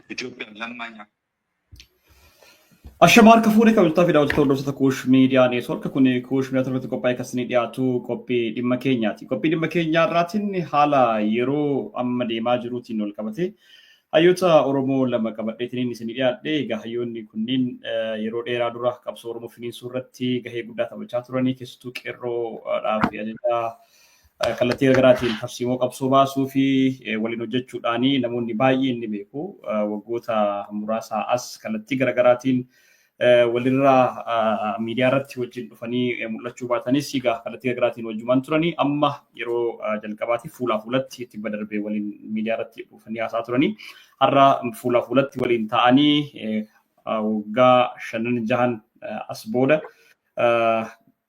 Itoophiyaan lammaanya. Ashamaar kafuudhee kabajaa fi daawwattoota hordoftoota Kuush Miidiyaa Neetwoork kun Kuush Miidiyaa irratti qophaa'ee kan isinii dhiyaatu qophii dhimma keenyaati. Qophii dhimma keenyaa irraatiin haala yeroo amma deemaa jiruutiin wal qabate hayyoota Oromoo lama qabadheetiin isinii dhiyaadhe. Egaa hayyoonni kunniin yeroo dheeraa dura qabsoo Oromoo finiinsuu irratti gahee guddaa taphachaa turanii keessattuu qeerroodhaaf ajajaa kallattii garaagaraatiin tarsiimoo qabsoo baasuu fi waliin hojjechuudhaan namoonni baay'een ni beeku. Waggoota muraasaa as kallattii garaagaraatiin walirraa miidiyaa irratti wajjin dhufanii mul'achuu baatanis egaa kallattii garaagaraatiin wajjumaan turanii amma yeroo jalqabaatiif fuulaa fuulatti itti darbee waliin miidiyaa irratti dhufanii haasaa turanii har'a fuulaa fuulatti waliin ta'anii waggaa 5-6 as booda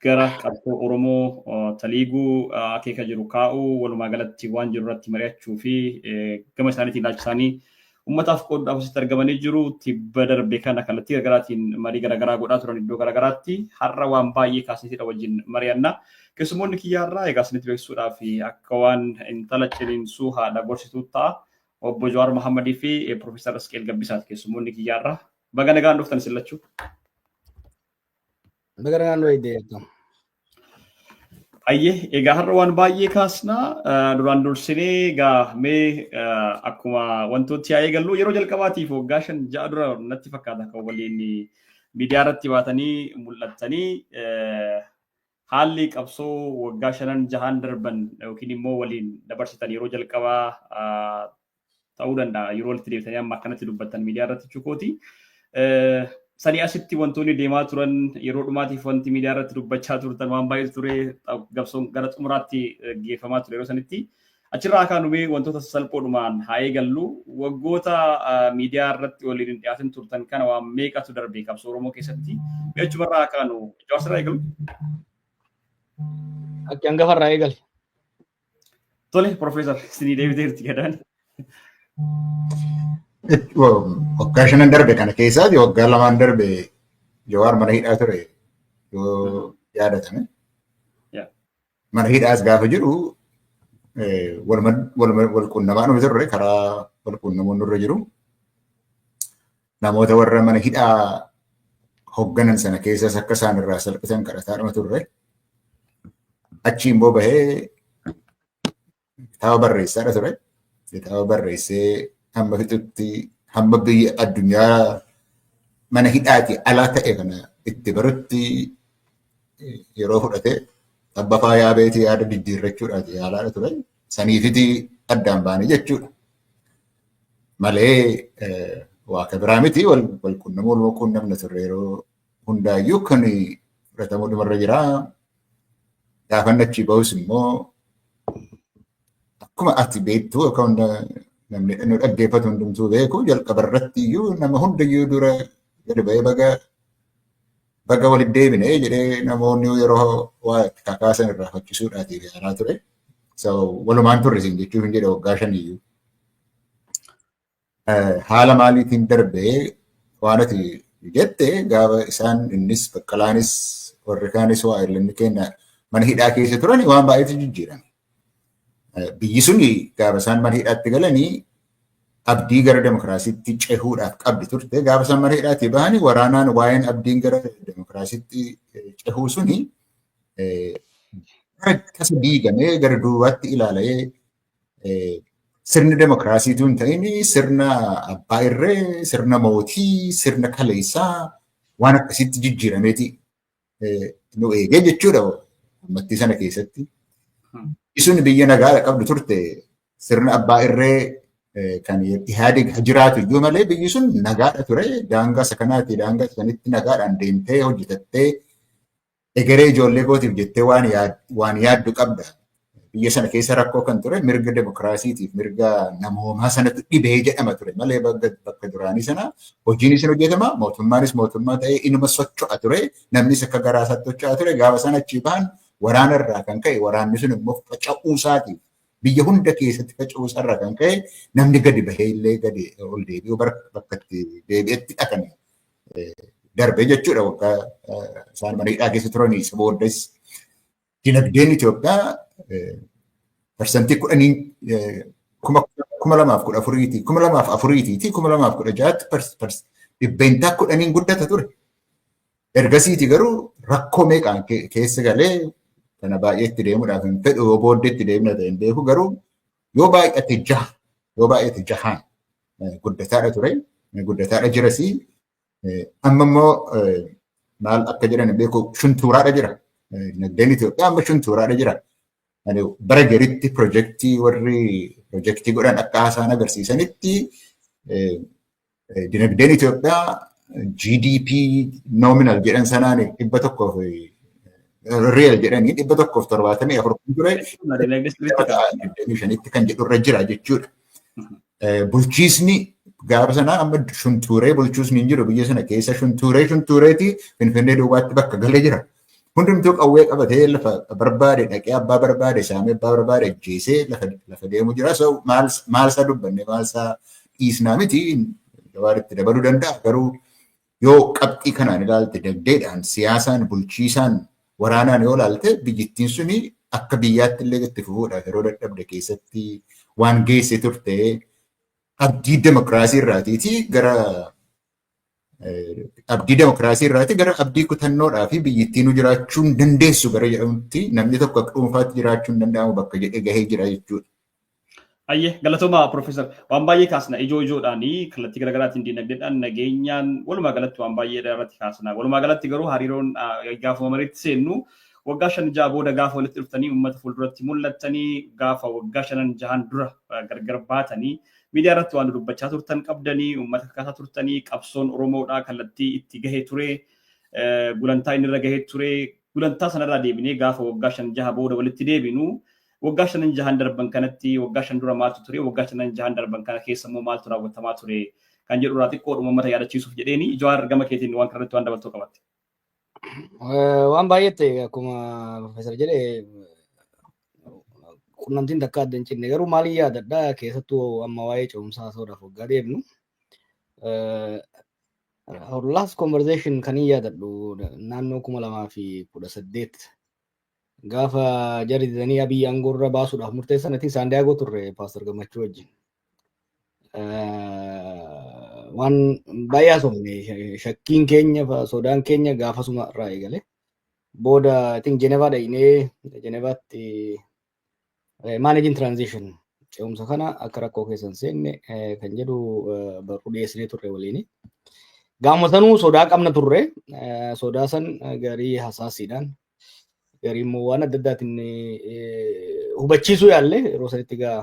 gara qabsoo Oromoo taliiguu akeeka jiru kaa'uu walumaa galatti waan jiru irratti mari'achuu fi gama isaaniitiin ilaalchisaanii ummataaf qoodaaf asitti argamanii jiru. Tibba darbe kana kallattii garaagaraatiin marii garaagaraa godhaa turan iddoo garaagaraatti har'a waan baay'ee kaasneetidha wajjin mari'anna. Keessumoonni kiyyaarraa egaa isinitti beeksisuudhaaf akka waan intala ciniinsuu haadha gorsituu ta'a obbo Jawaar Mohammadii fi Profeesar Asqeel Gabbisaati keessumoonni kiyyaarraa. Baga nagaan dhuftan sillachuu. Baga nagaan dhuftan. Ayyee egaa har'a waan baay'ee kaasnaa duraan dursinee egaa mee akkuma wantooti yaa eegallu yeroo jalqabaatiif waggaa 5-6 dura natti fakkaata kan waliin miidiyaa irratti baatanii mul'attanii haalli qabsoo waggaa 5-6 darban yookiin immoo waliin dabarsitan yeroo jalqabaa ta'uu danda'a yeroo walitti deebitanii amma akkanatti dubbattan miidiyaa irratti chukooti. Sanii asitti wantoonni deemaa turan yeroo dhumaatiif wanti miidiyaa irratti dubbachaa turtan waan baay'ee ture qabsoon gara xumuraatti geeffamaa ture yeroo sanitti achirraa kaanumee wantoota salphoodhumaan haa eegallu waggoota miidiyaa irratti waliin hin dhiyaatin turtan kana waan meeqatu darbe qabsoo Oromoo keessatti achumarraa kaanu Jawaar eegalu. Akka hangafarraa eegali. Tole Profeesar isinii deebiteerti gadaan. Waggaa 5 darbe kana keessaati waggaa 2 darbe Jawaar mana hidhaa ture yoo yaadatame. Mana hidhaas gaafa jiru wal quunnamaa nuti turre karaa wal quunnamuun nurra jiru. Namoota warra mana hidhaa hoogganan sana keessas akka isaan irraa salphisan kadhataadhuma turre. Achi immoo bahee kitaaba barreessaadha ture. Kitaaba barreessee hamma fixutti hamma biyya addunyaa mana hidhaati alaa ta'e kana itti barutti yeroo fudhate abba faayaa beetii yaada diddiirrachuudhaati yaalaadha ture. Saniifiti addaan baane jechuudha. Malee waaqa biraa miti wal quunnamna turre yeroo hundaayyuu kan fudhatamuu dhumarra jira. Gaafan achi bahus immoo akkuma ati beektu yookaan namni nu dhaggeeffatu hundumtuu beeku jalqaba irratti iyyuu nama hundayyuu dura gadi ba'ee baga walitti deebine jedhee namoonni yeroo waa kakaasan irraa fakkisuudhaatiif yaalaa ture. Walumaan turre siin jechuuf hin jedhe waggaa 5 iyyuu. Haala maaliitiin darbee waan ati jette gaafa isaan innis Baqqalaanis warri kaanis waa illee kenna mana hidhaa keessa turan waan baay'eetu jijjiirame. Biyyi sun gaafa isaan mana hidhaatti galanii abdii gara demokiraasiitti cehuudhaaf qabdi turte. Gaafa isaan mana hidhaatti bahanii waraanaan waa'een abdiin gara demokiraasiitti cehuu suni tasa diigamee gara duubaatti ilaalee sirni demokiraasiitu hin ta'in sirna abbaa irree, sirna mootii, sirna kaleessaa waan akkasitti jijjiirameeti nu eegee jechuudha ammattii sana keessatti. Isun biyya nagaadha qabdu turte sirna abbaa irree kan Ihaadig jiraatu iyyuu malee biyyi sun nagaadha ture. Daangaa isa kanaati daangaa sanitti nagaadhaan deemtee hojjetattee egeree ijoollee kootiif jettee waan yaaddu qabda. Biyya sana keessa rakkoo kan ture mirga demokiraasiitiif mirga namoomaa sanatti dhibee jedhama ture malee bakka duraanii sana hojiin isin hojjetama mootummaanis mootummaa ta'ee inuma socho'a ture namnis akka garaa isaatti socho'a ture. Gaafa sana achi bahan waraana irraa kan ka'e waraanni sun immoo faca'uu isaatiif biyya hunda keessatti faca'uu isaarraa kan ka'e namni gadi bahee illee gadi ol deebi'uu bakka itti deebi'etti kan darbe jechuudha waggaa isaan mana hidhaa keessa turanii. Isa booddees dinagdeen Itoophiyaa parsantii kuma lamaaf kudha afuriiti, kuma lamaaf afuriiti, kuma lamaaf kudha jaatti dhibbeentaa kudhaniin guddata ture. Ergasiiti garuu rakkoo meeqaan keessa galee kana baay'eetti deemuudhaaf hin fedhu yoo booddeetti deemna ta'e hin beeku garuu yoo baay'ate jahaan guddataadha ture. Guddataadha jirasi. Amma immoo maal akka jedhan hin beeku shuntuuraadha jira. Nagdeen Itoophiyaa amma shuntuuraadha jira. Bara garitti pirojektii godhan akka haasaan agarsiisanitti dinagdeen Itoophiyaa GDP nominal jedhan sanaan 100 jedhanii 174 ture. 25 kan jedhurra jira jechuudha. Bulchiisni gaafa sanaa amma shuntuuree bulchuusni hin jiru biyya sana keessa shuntuureeti Finfinnee duwwaatti bakka galee jira. Hundumtuu qawwee qabatee lafa barbaade dhaqee abbaa barbaade saamee abbaa barbaade ajjeesee lafa deemu jira. So maal isaa dubbanne maal isaa dhiisnaa miti gabaaritti dabaluu danda'a. Garuu yoo qabxii kanaan ilaalte dinagdeedhaan siyaasaan bulchiisaan waraanaan yoo ilaalte biyyittiin suni akka biyyaatti illee itti fufuudhaaf yeroo dadhabde keessatti waan geesse turte abdii demokraasii irraatiiti gara abdii kutannoodhaa fi biyyittiin jiraachuu hin dandeessu gara jedhamutti namni tokko akka dhuunfaatti jiraachuu hin danda'amu bakka jedhee gahee jira jechuudha. Ayyee galatooma Profeesar waan baay'ee kaasna ijoodhaanii kallattii garaagaraatiin dinagdeedhaan nageenyaan walumaa galatti waan baay'ee irratti kaasna. Walumaa galatti garuu hariiroon gaafa mariitti seennu waggaa 5 booda gaafa walitti dhuftanii uummata fuulduratti mul'attanii gaafa waggaa 5-6 dura gargar baatanii miidiyaa irratti waan dubbachaa turtan qabdanii uummata kakaasaa turtanii qabsoon Oromoodhaa kallattii itti gahee ture gulantaa inni irra gahee ture gulantaa sanarraa deebinee gaafa waggaa 5-6 booda walitti deebinu waggaa 5-6 darban kanatti waggaa 5 dura maaltu ture waggaa 5-6 darban kana keessa immoo maaltu raawwatamaa ture kan jedhu irraa xiqqoodhuma uummata yaadachiisuuf jedheeni Jawaar gama keetiin waan kanarratti waan dabaltuu qabatte. Waan baay'eetti akkuma Profeesar jedhe qunnamtiin takka adda hin cinne garuu maaliin yaadadha keessattuu amma waa'ee ce'umsaa soodhaaf waggaa deemnu. Our last conversation kan hin yaadadhu naannoo 2018 gaafa jarri didanii Abiyyi aangoorra baasuudhaaf murteessan ati Saandiyaagoo turre Paaster Gammachuu wajjin. Waan baay'ee haasofne shakkiin keenya sodaan keenya gaafasuma irraa eegale. Booda I think Genevaa dhaqnee Genevaatti managing transition ce'umsa kana akka rakkoo keessan seenne kan jedhu barruu dhiyeessinee turre waliin. Gaama sanuu sodaa qabna turre sodaa san garii hasaasiidhaan garii immoo waan adda addaatiin hubachiisuu yaalle yeroo sanitti gaa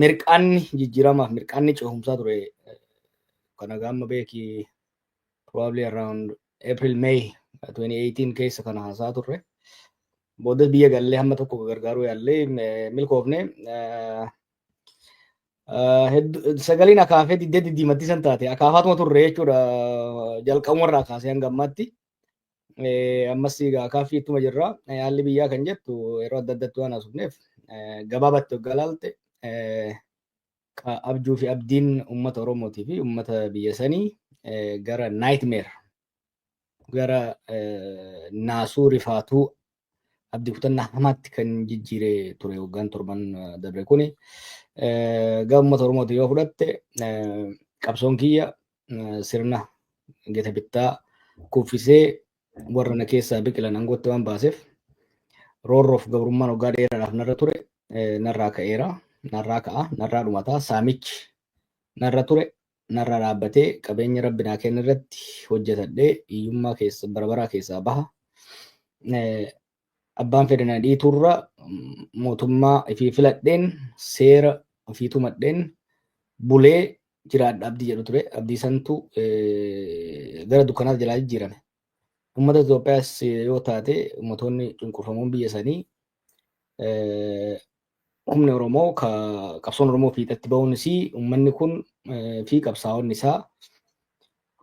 mirqaanni jijjiiramaaf mirqaanni ce'umsaa ture kana gaama beeki probably around April May 2018 keessa kana haasaa turre. Booda biyya gallee hamma tokko gargaaruu yaallee milkoofne sagaliin akaafee diddimatti san taate akaafaatuma turre jechuudha jalqabumarraa kaasee hanga ammaatti. Ammas akaafii ittuma jirra haalli biyyaa kan jettu yeroo adda addaatti waan haasofneef gabaabatti waggaa ilaalte abjuu fi abdiin uummata Oromootii fi uummata biyya sanii gara nightmare gara naasuu rifaatuu abdii kutannaa hamaatti kan jijjiiree ture waggaan 7 dabre kuni. Gaafa uummata Oromootii yoo fudhatte qabsoon kiyya sirna gita bittaa kuffisee warra na keessaa biqilan aangootti waan baaseef roorroof gabrummaan waggaa dheeraadhaaf narra ture narraa ka'eera narraa ka'a narraa dhumataa saamichi narra ture narraa dhaabbatee qabeenya rabbi naa kenna irratti hojjetadhee hiyyummaa keessa barabaraa keessaa baha. Abbaan fedhana dhiiturra mootummaa ifii filadheen seera ofii tumadheen bulee jiraadha abdii jedhu ture. Abdii santu gara dukkanaatti jalaa jijjiirame. Uummata Itoophiyaas yoo taate uummattoonni cunqurfamuun biyya sanii humni Oromoo qabsoon Oromoo fiixatti ba'uunis uummanni kun fi qabsaa'onni isaa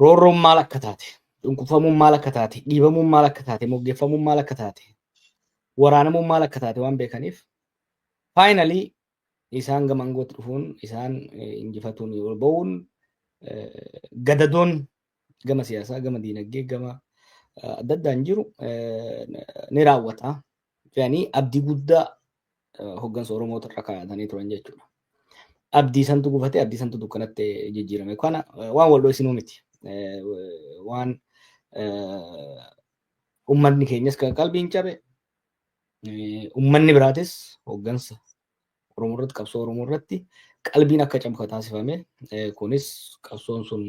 roorroon maal akka taate cunqurfamuun maal akka taate dhiibamuun maal akka taate moggeeffamuun maal akka taate waraanamuun maal akka taate waan beekaniif finally isaan gama aangootti dhufuun isaan injifatuun yoo ba'uun gadadoon gama siyaasaa gama diinagdee gama adda addaan jiru ni raawwata. Yani abdii guddaa hooggansa Oromoo irra kaa'atanii turan jechuudha. abdii santu gufate abdii santu dukkanatti jijjiirame. Kana waan wal dho'isinuu miti. Waan ummanni keenyas kan qalbiin cabe ummanni biraatis hooggansa Oromoo irratti qabsoo Oromoo irratti qalbiin akka cabu taasifame. Kunis qabsoon sun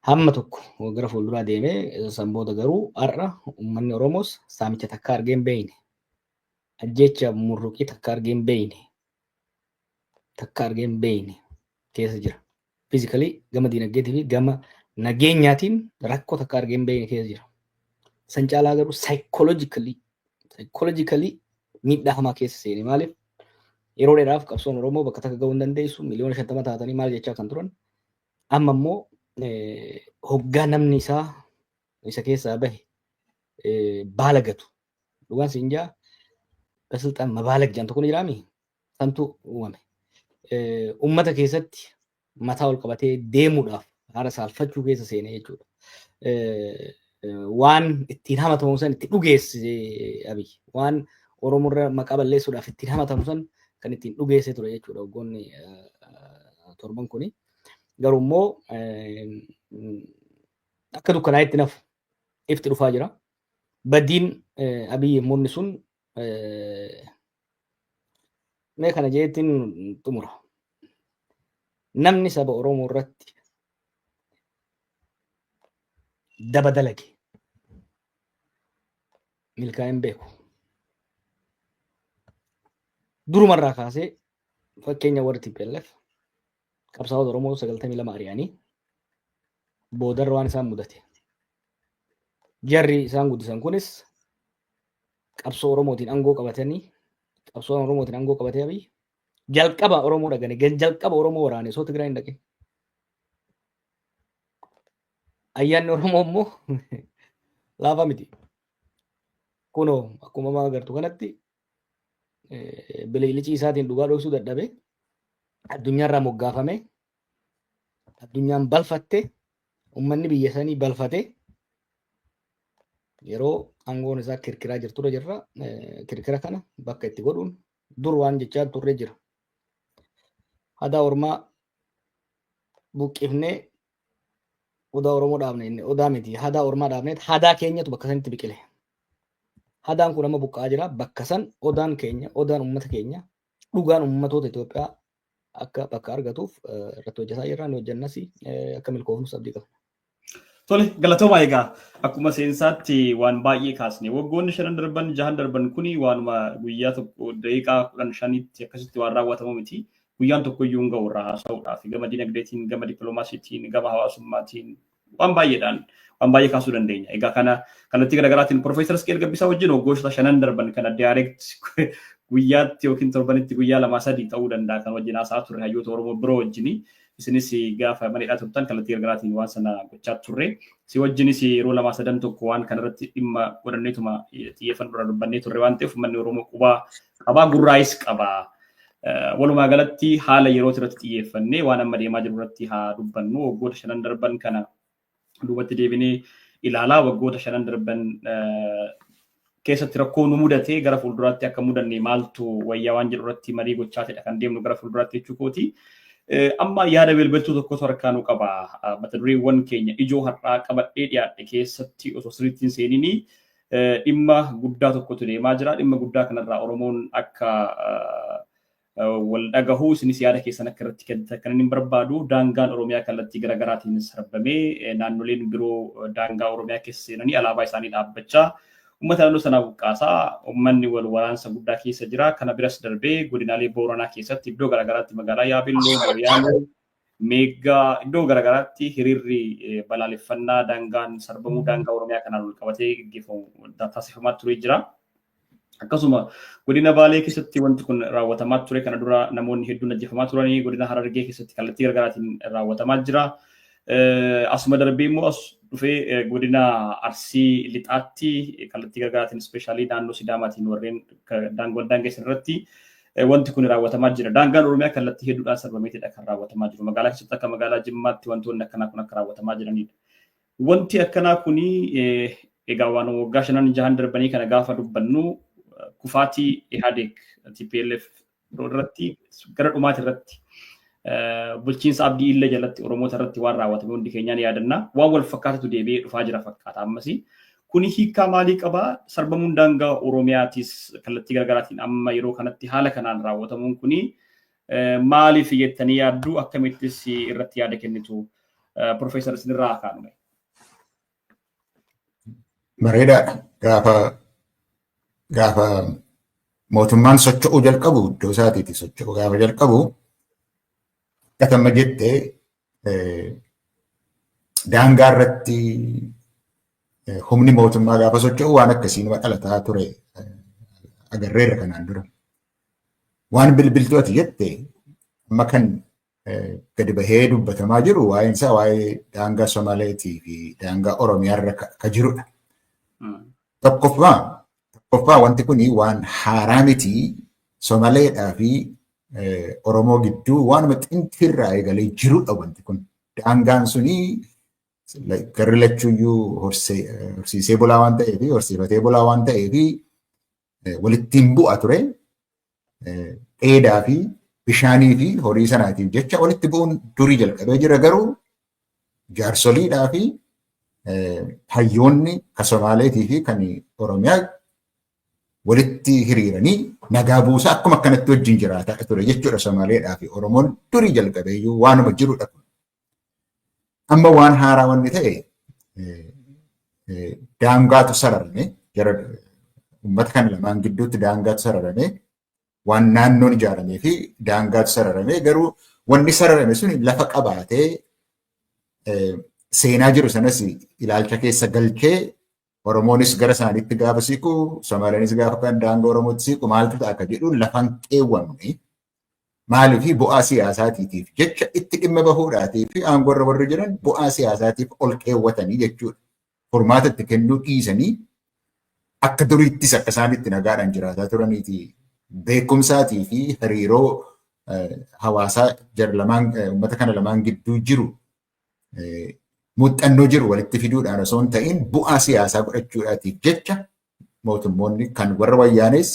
hamma tokko gara fuulduraa deemee sanboota garuu har'a ummanni Oromoos saamicha takka argee hin beekne. Ajjecha murruqii takka argee hin beekne. Takka argee hin beekne keessa jira. Fiizikalii gama diinagdeetii fi gama nageenyaatiin rakkoo takka argee hin beekne keessa jira. San caalaa garuu saayikoloojikali miidhaa hamaa keessa seene. Maaliif yeroo dheeraaf qabsoon Oromoo bakka takka gahuu hin dandeessu miliyoona 50 taatanii maal jechaa kan turan. Amma immoo hoggaa namni isaa isa keessaa bahe baala gatu. Dhugaan siin jaa basilxaan mabaalag jedhan tokko ni jiraami. Santu uumame. Uummata keessatti mataa ol qabatee deemuudhaaf haala saalfachuu keessa seenee jechuudha. Waan ittiin hamatamu san itti dhugeesse Abiy. Waan Oromoo irra maqaa balleessuudhaaf ittiin hamatamu san kan ittiin dhugeesse ture jechuudha waggoonni torban kuni. Garuu immoo akka dukkanaa itti nafu ifti dhufaa jira. Badiin Abiy muunni sun mee kana jeettiin xumura. Namni saba Oromoo irratti daba dalage milkaa'in beeku. Durumarraa kaasee fakkeenya warri TPLF qabsaa'ota Oromoo 92 ari'anii boodarra waan isaan mudate. Jarri isaan guddisan kunis qabsoo Oromootiin aangoo qabatanii qabsoo Oromootiin aangoo qabatee Abiy jalqaba Oromoo dhagane jalqaba Oromoo waraane osoo Tigraay hin dhaqin. Ayyaanni Oromoo immoo laafa miti. Kunoo akkuma amma agartu kanatti bililicii isaatiin dhugaa dhoksuu dadhabe addunyaarraa moggaafame addunyaan balfatte ummanni biyya sanii balfate yeroo aangoon isaa kirkiraa jirtudha jirra. Kirkira kana bakka itti godhuun dur waan jechaa turre jira. Hadaa Ormaa buqqifnee odaa Oromoo dhaabne odaa miti hadaa Ormaa dhaabneet hadaa keenyatu bakka sanitti biqile. Hadaan kun amma buqqaa jira. Bakka san odaan keenya odaan uummata keenya dhugaan uummatoota Itoophiyaa akka bakka argatuuf irratti hojjetaa jirra. Ni hojjennas akka milkoofnus abdii qabna. Tole galatoomaa egaa akkuma seensaatti waan baay'ee kaasne waggoonni 5 darban 6 darban kuni waanuma guyyaa tokko daqiiqaa 15tti akkasitti waan raawwatamu miti. Guyyaan tokko iyyuu hin ga'u irraa haasa'uudhaaf gama dinagdeetiin gama dippiloomaasiitiin gama hawaasummaatiin waan baay'eedhaan waan baay'ee kaasuu dandeenya. Egaa kana kallattii garaagaraatiin Profeesar Isqeel Gabbisaa wajjin waggoota 5 darban kana direct guyyaatti yookiin torbanitti guyyaa 2-3 ta'uu danda'a kan wajjin haasa'aa turre hayyoota Oromoo biroo wajjini. Isinis gaafa maneedhaa turtan kallattii garaagaraatiin waan sana gochaa turre. Si wajjinis yeroo 2-3 tokko waan kanarratti dhimma godhanneetuma xiyyeeffannoo dubbannee turre waan ta'eef uummanni Oromoo qabaa gurraayis qaba. Walumaa galatti haala yeroo irratti xiyyeeffannee waan amma deemaa jiru irratti haa dubbannu. Waggoota 5 darban kana duubatti deebinee ilaalaa waggoota 5 darban keessatti rakkoo nu mudatee gara fuulduraatti akka mudanne maaltu wayyaa waan jedhu irratti marii gochaa ta'edha kan deemnu gara fuulduraatti jechuu kooti. Amma yaada bilbiltuu tokkotu harkaanuu qaba. Mata dureewwan keenya ijoo har'aa qabadhee dhiyaadhe keessatti osoo sirriitti hin seenini dhimma guddaa tokkotu deemaa jira. Dhimma guddaa kanarraa Oromoon akka wal dhagahuu isinis yaada keessan akka irratti kennan hin barbaadu. Daangaan Oromiyaa kallattii garaagaraatiin sarbamee naannoleen biroo daangaa Oromiyaa keessa seenanii alaabaa isaanii dhaabbachaa uummata naannoo sanaa buqqaasaa uummanni wal waraansa guddaa keessa jira. Kana biras darbee godinaalee Booranaa keessatti iddoo garaagaraatti magaalaa Yaabelloo, Mooyyaanoo, Meeggaa iddoo garaagaraatti hiriirri balaaleffannaa daangaan sarbamuu daangaa Oromiyaa kanaan wal qabatee gaggeeffamu taasifamaa ture jira. Akkasuma godina Baalee keessatti wanti kun raawwatamaa ture. Kana dura namoonni hedduun ajjeefamaa turanii godina Harargee keessatti kallattii garaagaraatiin raawwatamaa jira. Asuma darbee immoo as dhufee godina Arsii Lixaatti kallattii garaagaraatiin ispeeshaalii naannoo Sidaamaatiin warreen daangessan irratti wanti kun raawwatamaa jira. Daangaan Oromiyaa kallattii hedduudhaan sarbameetidha kan raawwatamaa jiru. Magaalaa keessatti akka magaalaa Jimmaatti wantoonni akkanaa kun akka raawwatamaa jiranidha. Wanti akkanaa kuni egaa waan waggaa 5-6 darbanii kana gaafa dubbannu kufaatii Ihadeg TPLF yeroo irratti gara dhumaati irratti bulchiinsa abdii illee jalatti Oromoota irratti waan raawwatame hundi keenyaan yaadanna waan wal fakkaatatu deebi'ee dhufaa jira fakkaata ammasii. Kuni hiikaa maalii qabaa? Sarbamuun daangaa Oromiyaatis kallattii garaagaraatiin amma yeroo kanatti haala kanaan raawwatamuun kuni maaliif jettanii yaaddu? Akkamittis irratti yaada kennitu? Profeesar isinirraa kaanume. Bareedaadha. Gaafa mootummaan socho'uu jalqabu iddoo isaatiiti socho'uu gaafa jalqabu akkatama jettee daangaa irratti humni mootummaa gaafa socho'u waan akkasii nama dhalataa ture agarreerra kanaan dura. Waan bilbiltuu ati jette amma kan gadi bahee dubbatamaa jiru waa'een isaa waa'ee daangaa Somaaleetii fi daangaa Oromiyaa irra ka jirudha. Tokkoffaa wanti kun waan haaraa miti Somaaleedhaa fi Oromoo gidduu waanuma xintiirraa eegalee jirudha wanti kun. Daangaan suni garri lachuuyyuu horsiisee bulaa waan ta'eef horsiifatee bulaa waan ta'eef walittiin bu'a ture. Dheedaa fi bishaanii fi horii sanaatiif jecha walitti bu'uun durii jalqabee jira garuu jaarsoliidhaa fi hayyoonni kan Somaaleetii fi kan Oromiyaa walitti hiriiranii nagaa buusaa akkuma akkanatti wajjin jiraataa ture jechuudha Somaaleedhaa fi Oromoon durii jalqabeeyyuu waanuma jirudha kun. Amma waan haaraa wanni ta'e daangaatu sararame jara uummata kan lamaan gidduutti daangaatu sararame waan naannoon ijaaramee fi daangaatu sararame garuu wanni sararame sun lafa qabaatee seenaa jiru sanas ilaalcha keessa galchee Oromoonis gara isaaniitti gaafa siiqu Somaaleenis gaafa kan daangaa Oromootti siiqu maaltu ta'a akka jedhu lafan qeewwamne maaliif bu'aa siyaasaatiitiif jecha itti dhimma bahuudhaatii fi aangoo irra warri jiran bu'aa siyaasaatiif ol qeewwatanii jechuudha. Furmaata itti kennuu dhiisanii akka duriittis akka isaanitti nagaadhaan jiraataa turaniiti beekumsaatii fi hariiroo hawaasaa uummata kana lamaan gidduu jiru muuxannoo jiru walitti fiduudhaan osoo hin ta'in bu'aa siyaasaa godhachuudhaatiif jecha mootummoonni kan warra wayyaanes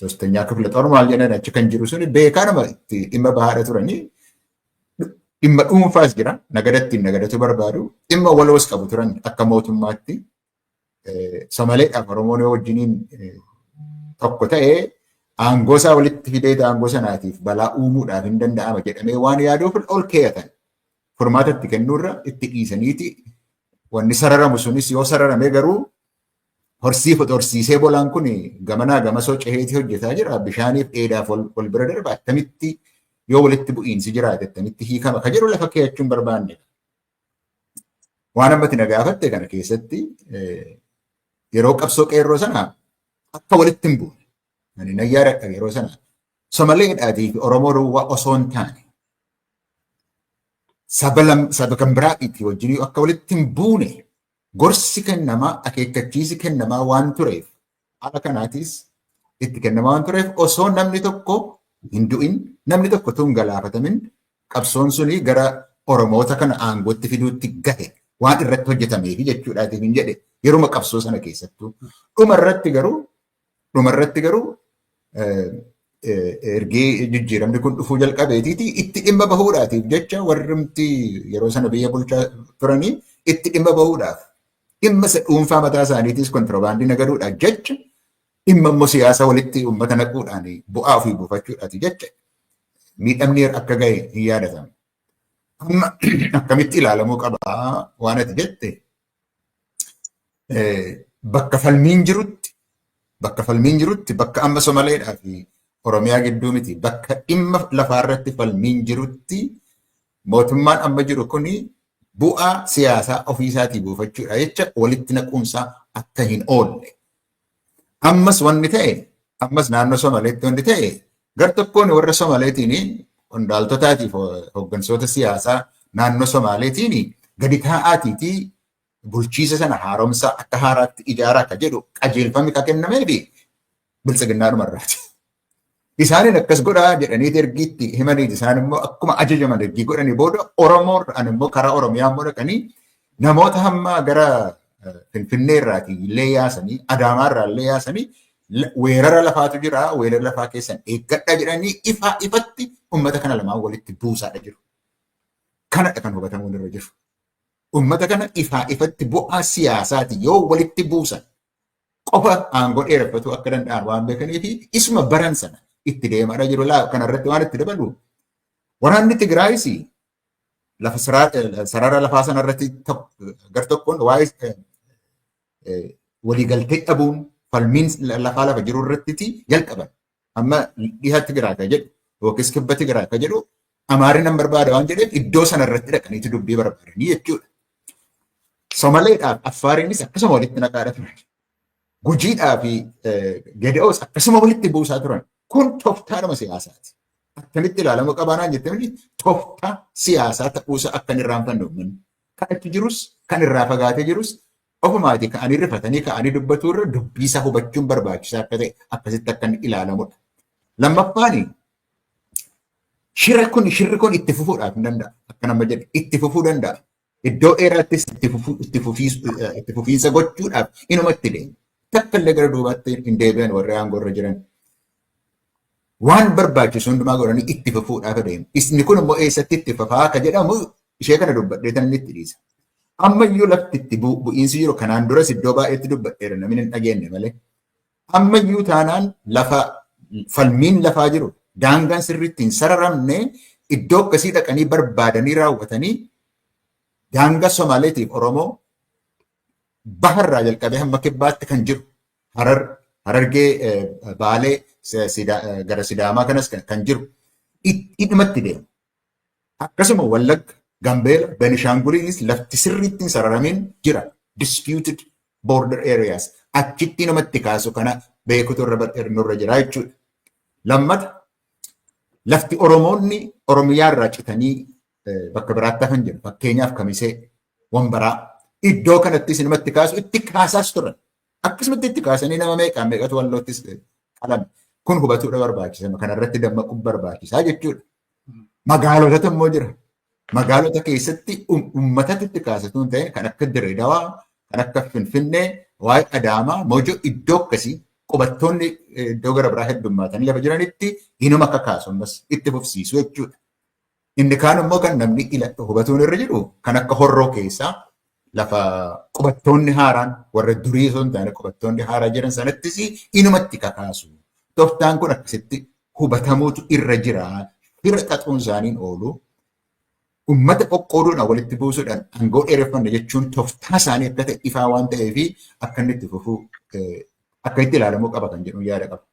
sostanyaa kifla xormaal jedhan achi kan jiru suni beekaa nama itti dhimma bahaadha turanii dhimma dhuunfaas jira nagadattiin nagadatu barbaadu dhimma waloos qabu turan akka mootummaatti Somaleedhaaf Oromoon wajjiniin tokko ta'ee aangoo isaa walitti fidee aangoo sanaatiif balaa uumuudhaaf hin danda'ama jedhamee waan yaaduuf ol keeyatan. Furmaata itti kennuurra itti dhiisaniiti wanni sararamu sunis yoo sararamee garuu horsiisee bolaan kun gamanaa gamasoo ceheetii hojjetaa jira bishaaniif dheedaaf wal bira darba attamitti yoo walitti bu'iinsi jiraate attamitti hiikama ka jedhu lafa keeyachuun barbaanne. Waan ammatti na gaafatte kana keessatti yeroo qabsoo qeerroo sana akka walitti hin buune ani na yaadadha yeroo sana Somaleedhaatii fi Oromoo duwwaa osoo hin taane saba kan biraadhiitti wajjin akka walitti hin buune gorsi kennamaa akeekkachiisi kennamaa waan tureef haala kanaatis itti kennamaa waan tureef osoo namni tokko hin du'in namni tokko tun galaafatamin qabsoon suni gara Oromoota kana aangootti fiduutti gahe waan irratti hojjetameefi jechuudhaatiif hin jedhe yeruma qabsoo sana keessattuu dhumarratti garuu ergee jijjiiramni kun dhufuu jalqabeetiiti itti dhimma bahuudhaatiif jecha warrimti yeroo sana biyya bulchaa turanii itti dhimma bahuudhaaf dhimma dhuunfaa mataa isaaniitis kontiroobaandii nagaduudhaaf jecha dhimma immoo siyaasa walitti uummata naquudhaan bu'aa ofii buufachuudhaaf jecha miidhamni akka gahe hin yaadatamu. Amma akkamitti ilaalamuu qabaa waan ati jette bakka falmiin jirutti bakka amma Somaleedhaa fi Oromiyaa gidduu miti bakka dhimma lafaarratti falmiin jirutti mootummaan amma jiru kuni bu'aa siyaasaa ofiisaatii buufachuudha jecha walitti naquunsaa akka hin oolle. Ammas wanni ta'e ammas naannoo Somaleetti wanni ta'e gar tokkoon warra Somaleetiin qondaaltotaatiif hooggansoota siyaasaa naannoo Somaaleetiin gadi taa'aatiitii bulchiisa sana haaromsaa akka haaraatti ijaaraa akka jedhu qajeelfamni ka kennameefi biltsiginnaadhuma irraati. Isaanin akkas godhaa jedhanii ergiitti himaniiti isaan immoo akkuma ajajaman ergii godhanii booda Oromoodhaan immoo karaa Oromiyaa immoo dhaqanii namoota hamma gara Finfinnee irraatii illee yaasanii Adaamaa irraa illee yaasanii weerara lafaatu jira, weerara lafaa keessan eeggadha jedhanii ifatti uummata kana lamaan walitti buusaadha jiru. Kanadha kan hubatamuu irra jiru. Uummata kana ifatti bu'aa siyaasaati yoo walitti buusan qofa aangoo dheereffatu akka danda'an waan beekanii fi isuma baran sana itti deemaa jiru. Kanarratti waan itti dabalu waraanni Tigraayis lafa sarara lafaa sanarratti gar tokkoon waa'ee waliigaltee dhabuun falmiin lafaa lafa jiru irratti jalqaban. Amma dhiha Tigraay ka jedhu yookiis kibba Tigraay ka jedhu Amaariin nan barbaada waan jedheef iddoo sanarratti dhaqaniitu dubbii barbaadanii jechuudha. Somaleedhaaf Affaariinis akkasuma walitti naqaadha turan. Gujiidhaa fi Gede'oos akkasuma walitti buusaa turan. Kun tooftaadhuma siyaasaati. Akkamitti ilaalamuu qabaanaan jettanii tooftaa siyaasaa ta'uusaa akka hin irraanfanne uummanni. Kan itti jirus kan irraa fagaatee jirus ofumaati ka'anii rifatanii ka'anii dubbatu irra dubbiisaa hubachuun barbaachisaa akka ta'e akkasitti akka inni ilaalamudha. Lammaffaani shirri kun itti fufuudhaaf hin danda'a. Akka nama jedhe itti fufuu danda'a. Iddoo dheeraattis itti fufiinsa gochuudhaaf inuma itti deema. Takka illee gara duubaatti hin deebi'an warri aangoo irra jiran. Waan barbaachisu hundumaa godhanii itti fufuudhaaf adeemu. Isni kun immoo eessatti itti fufaa akka jedhamu ishee kana dubbadhee tan inni itti dhiisa. Ammayyuu lafti itti bu'iinsi jiru kanaan duras iddoo baay'eetti dubbadheera namni hin dhageenye malee. Ammayyuu taanaan lafa falmiin lafaa jiru daangaan sirriitti hin sararamne iddoo akkasii dhaqanii barbaadanii raawwatanii daangaa Somaaleetiif Oromoo baharraa jalqabee hamma kibbaatti kan jiru Harargee Baalee gara Sidaamaa kanas kan jiru dhumatti deema. Akkasuma Wallagga, Gambeela, Benishaanguliinis lafti sirriitti hin sararamin jira. Disputed border areas. Achitti namatti kaasu kana beekutu irra jira jechuudha. Lammata lafti Oromoonni Oromiyaa irraa citanii bakka biraatti hafan jiru. Fakkeenyaaf Kamisee, Wambaraa. Iddoo kanattis namatti kaasu itti kaasaas turan. Akkasumatti itti kaasanii nama meeqatu walloottis qalame. Kun hubatuudha barbaachisa. Kanarratti dammaquun barbaachisaa jechuudha. Magaalotatu immoo jira. Magaalota keessatti uummatatu itti kaasatu hin ta'in kan akka Dirreedawaa, kan akka Finfinnee, waa'ee Adaamaa, Moojoo iddoo akkasii qubattoonni iddoo gara biraa heddummaatanii lafa jiranitti inuma akka kaasu ammas itti fufsiisu jechuudha. Inni kaan immoo kan namni hubatuun irra jiru kan akka Horroo keessaa lafa qubattoonni haaraan warra durii osoo hin taane qubattoonni haaraa jiran sanattis inumatti kakaasu. Tooftaan kun akkasitti hubatamuutu irra jira. Fira xaxuun isaaniin oolu uummata qoqqooduudhaan walitti buusuudhaan aangoo dheereffanne jechuun tooftaa isaanii akka ta'e ifaa waan ta'eef akka inni itti fufuu akka itti ilaalamuu qaba kan jedhu yaada qaba.